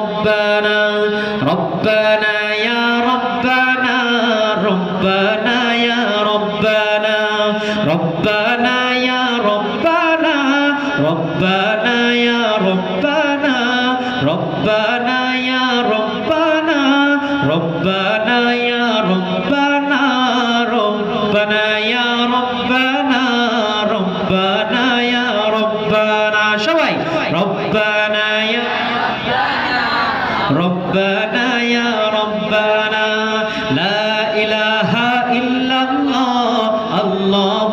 ربنا ربنا يا ربنا ربنا يا ربنا ربنا يا ربنا ربنا يا ربنا ربنا يا ربنا ربنا يا ربنا ربنا يا ربنا ربنا يا ربنا সবাই ربنا يا ربنا يا ربنا لا إله إلا الله الله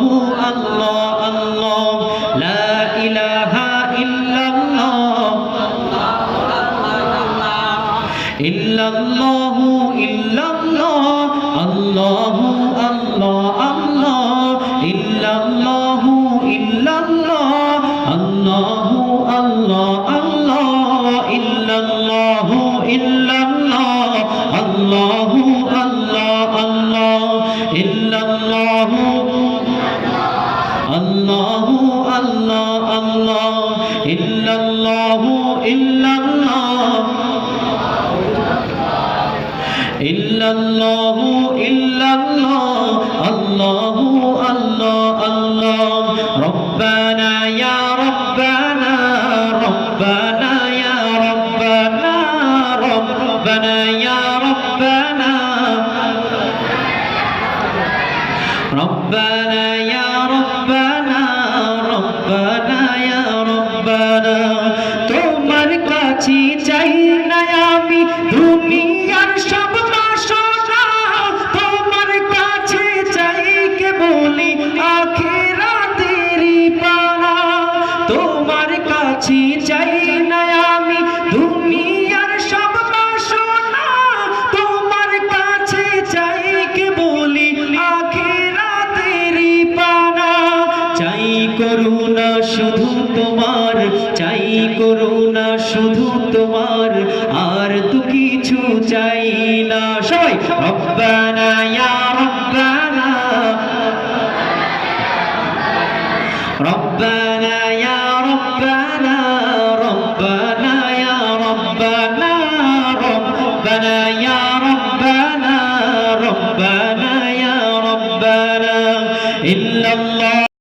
الله الله لا إله إلا الله إلا الله إلا الله الله الله الله إلا الله إلا الله الله الله الله إلا الله إلا الله الله الله الله إلا الله الله الله الله إلا الله إلا الله إلا الله إلا الله الله الله الله ربنا يا ربنا ربنا يا ربنا ربنا يا ربنا ربنا يا ربنا ربنا يا ربنا তোমার কাছে চাই না আমি দুনিয়ার সব বাসনা তোমার কাছে চাই কেবলি আখিরাতেরই পানা তোমার কাছে চাই না আমি দুনিয়ার সব বাসনা তোমার কাছে চাই কেবলি আখিরাতেরই পানা চাই করুণা শুধু তোমার চাই করুণা শুধু তোমার আর তো কিছু চাই না সবাই রব্বানা ইয়া